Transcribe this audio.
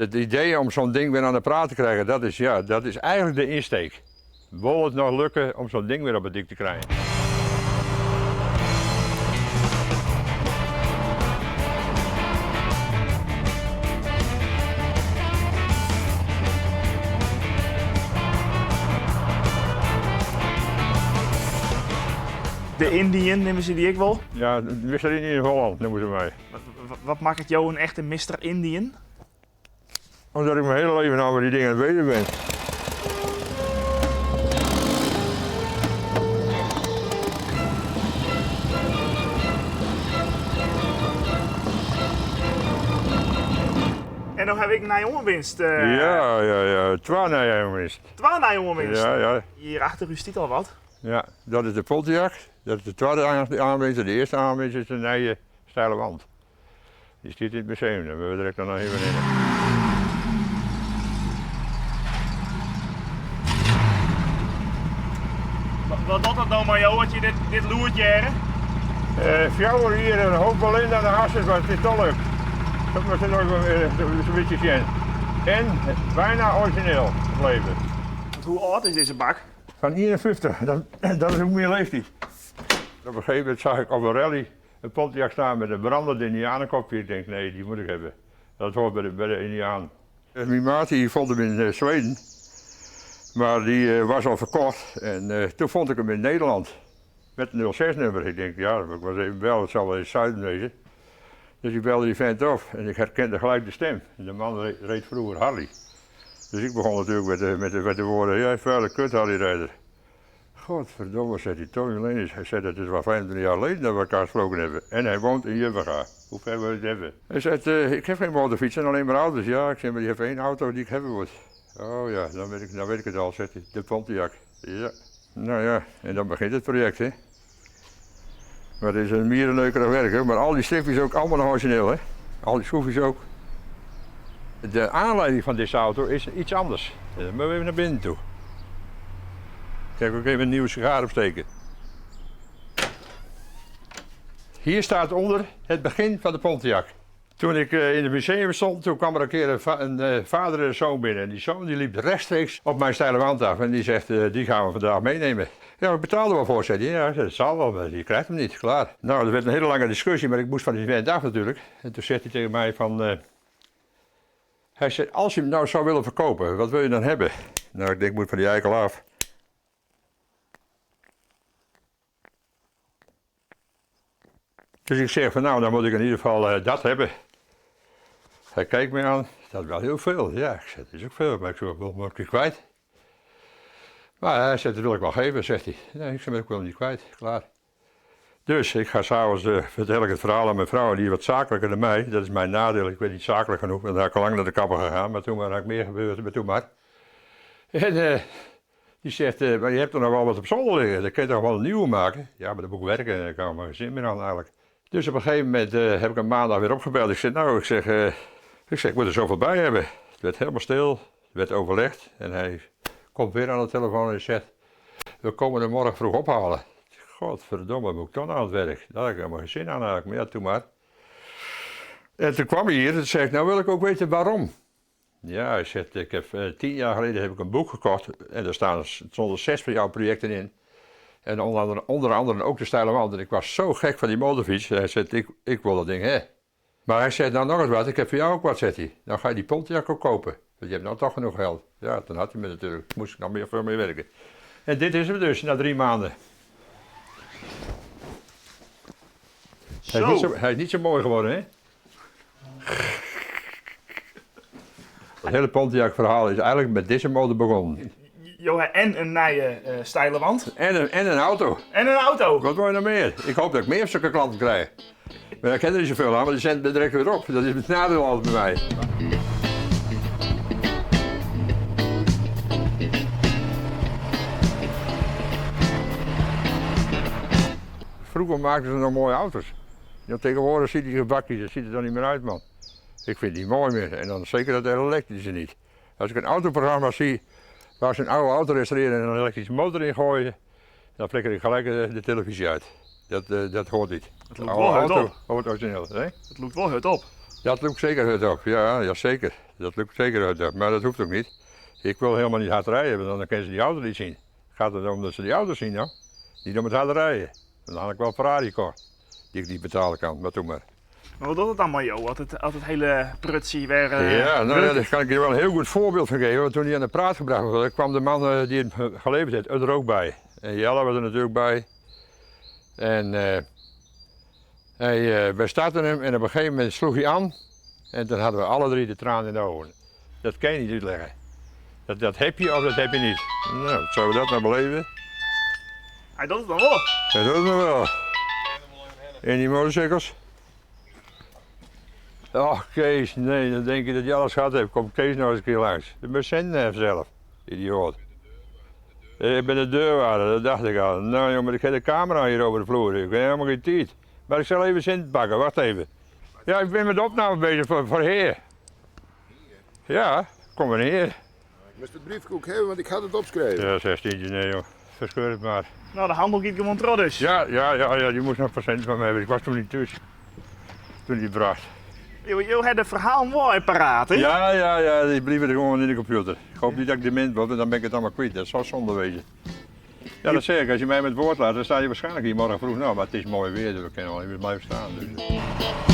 Het idee om zo'n ding weer aan de praat te krijgen, dat is eigenlijk de insteek. Wil het nog lukken om zo'n ding weer op het dik te krijgen? De Indiën nemen ze die ik wel. Ja, Mr. Indië in Holland noemen ze mij. Wat maakt het jou een echte Mr. Indian? Omdat ik mijn hele leven nou met die dingen aan het weten ben. En dan heb ik een onwinst. Ja. 2 nijjongens. 2 onwinst. Ja. Hier achter u stiet al wat. Ja, dat is de Pontiac. Dat is de tweede aanwinst. De eerste aanwinst is de Nije Steile Wand. Die staat in het museum. Daar willen we direct dan even in. Wat doet dat nou maar jou, wat je dit loertje her? Fjouwer hier een hoop Belinda aan de hasses, maar het is toch leuk. Dat was het ook zo'n beetje zien. En bijna origineel gebleven. Hoe oud is deze bak? Van 51, dat is hoe meer leeftijd. Op een gegeven moment zag ik op een rally een Pontiac staan met een brandende Indianenkopje. Ik denk, nee, die moet ik hebben. Dat hoort bij de Indiaan. Mijn maat die vond hem in Zweden, maar die was al verkocht. En toen vond ik hem in Nederland met een 06-nummer. Ik denk, ja, ik was even bellen, het zal wel in het zuiden wezen. Dus ik belde die vent op en ik herkende gelijk de stem. En de man reed vroeger Harley. Dus ik begon natuurlijk met de woorden, ja, vuile kut Harley-rijder. Godverdomme, zei hij, Tony Lenis. Hij zei, dat is wel 25 jaar geleden dat we elkaar gesproken hebben. En hij woont in Jubbega. Hoe ver wil je het hebben? Hij zei, ik heb geen motorfiets en alleen maar auto's. Ja, ik zei, maar je hebt 1 auto die ik hebben moet. Oh ja, dan weet ik het al, zegt hij, de Pontiac. Ja, nou ja, en dan begint het project, hè. Maar het is een mierenneukerig werk, hè. Maar al die stripjes ook allemaal nog origineel, hè. Al die schroefjes ook. De aanleiding van deze auto is iets anders. Dan moeten we even naar binnen toe. Kijk, ook even een nieuwe sigaar opsteken. Hier staat onder het begin van de Pontiac. Toen ik in het museum stond, toen kwam er een keer een vader en een zoon binnen. En die zoon die liep rechtstreeks op mijn steile wand af. En die zegt, die gaan we vandaag meenemen. Ja, ik betaalde wel voor, zei hij. Ja, dat zal wel, maar je krijgt hem niet, klaar. Nou, er werd een hele lange discussie, maar ik moest van die vent af natuurlijk. En toen zegt hij tegen mij van... Hij zei, als je hem nou zou willen verkopen, wat wil je dan hebben? Nou, ik denk, ik moet van die eikel af. Dus ik zeg van, nou, dan moet ik in ieder geval dat hebben. Hij kijkt me aan, dat is wel heel veel. Ja, ik zeg, dat is ook veel, maar ik zeg, wel moet ik kwijt. Maar hij zegt, dat wil ik wel geven, zegt hij. Nee, ik zeg, ik wil hem niet kwijt, klaar. Dus ik ga s'avonds, vertel ik het verhaal aan mijn vrouw, die is wat zakelijker dan mij. Dat is mijn nadeel, ik ben niet zakelijk genoeg, want dan had ik al lang naar de kapper gegaan. Maar toen had ik meer gebeurd, maar toen maar. En die zegt, maar je hebt er nog wel wat op zolder liggen, dan kun je toch wel een nieuwe maken? Ja, maar dat moet ik werken en daar kan ik maar geen zin meer aan eigenlijk. Dus op een gegeven moment heb ik hem maandag weer opgebeld. Ik zeg, nou, ik moet er zoveel bij hebben. Het werd helemaal stil, het werd overlegd en hij komt weer aan de telefoon en zegt, we komen er morgen vroeg ophalen. Godverdomme, moet ik dan aan het werk? Daar had ik helemaal geen zin aan eigenlijk, maar ja, toen maar. En toen kwam hij hier en toen zei ik, nou wil ik ook weten waarom. Ja, hij zegt, ik heb 10 jaar geleden heb ik een boek gekocht en er stonden 6 van jouw projecten in. En onder andere ook de steile wand. En ik was zo gek van die motorfiets. Hij zegt, ik wil dat ding, hè. Maar hij zegt, nou nog eens wat, ik heb voor jou ook wat, zegt hij. Dan ga je die Pontiac ook kopen. Want je hebt nou toch genoeg geld. Ja, dan had hij me natuurlijk. Moest ik nog veel meer werken. En dit is hem dus, na 3 maanden. Hij is niet zo mooi geworden, hè? Het hele Pontiac verhaal is eigenlijk met deze motor begonnen. En een nije steile wand. En een auto. En een auto. Wat wil je nou meer? Ik hoop dat ik meer zulke klanten krijg. Maar ik ken er niet zoveel aan, maar die zenden er direct weer op. Dat is het nadeel altijd bij mij. Vroeger maakten ze nog mooie auto's. Ja, tegenwoordig ziet die gebakjes, dat ziet er dan niet meer uit, man. Ik vind die mooi meer. En dan zeker dat elektrische niet. Als ik een autoprogramma zie waar ze een oude auto restaureren en een elektrische motor in gooien, dan flikker ik gelijk de televisie uit. Dat hoort niet. Het loopt wel hard op. Hoort origineel, hè? Het loopt wel hard op. Dat lukt zeker uit op, ja zeker. Dat lukt zeker uit op, maar dat hoeft ook niet. Ik wil helemaal niet hard rijden, want dan kunnen ze die auto niet zien. Gaat het om dat ze die auto zien, hoor. Niet om het hard rijden. Dan had ik wel een Ferrari gekocht, die ik niet betalen kan, maar doe maar. Maar wat doet het dan met jou, als het hele prutsie weer... Ja, nou ja, daar kan ik je wel een heel goed voorbeeld van geven. Want toen hij aan de praat gebracht werd, kwam de man die hem geleverd heeft er ook bij. En Jelle was er natuurlijk bij. En wij startten hem en op een gegeven moment sloeg hij aan. En toen hadden we alle drie de tranen in de ogen. Dat kan je niet uitleggen. Dat heb je of dat heb je niet. Nou, zouden we dat nou beleven? Hij doet het dan wel. Dat doet het nog wel. En die motorcycles? Ach Kees, nee, dan denk je dat je alles gehad hebt. Kom Kees nou eens een keer langs. De bezend zelf, idioot. Ik ben de deurwaarder, dat dacht ik al. Nou jongen, ik heb de camera hier over de vloer. Ik heb helemaal geen tijd. Maar ik zal even zin pakken, wacht even. Ja, ik ben met de opname bezig voor heer. Ja, kom maar neer. Ik moest het briefkoek hebben, want ik had het opgeschreven. Ja, 16 nee joh. Verscheur het maar. Nou, de handel gaat gewoon trouw dus. Ja, die moest nog procent van me hebben. Ik was toen niet thuis. Toen die bracht. Je hebt een verhaal mooi paraat, hè? Ja, die blieven er gewoon in de computer. Ik hoop niet dat ik dement word, dan ben ik het allemaal kwijt. Dat zou zonde wezen. Ja, dat zeg ik. Als je mij met woord laat, dan sta je waarschijnlijk hier morgen vroeg. Nou, maar het is mooi weer, dus we kunnen wel even blijven staan. Dus.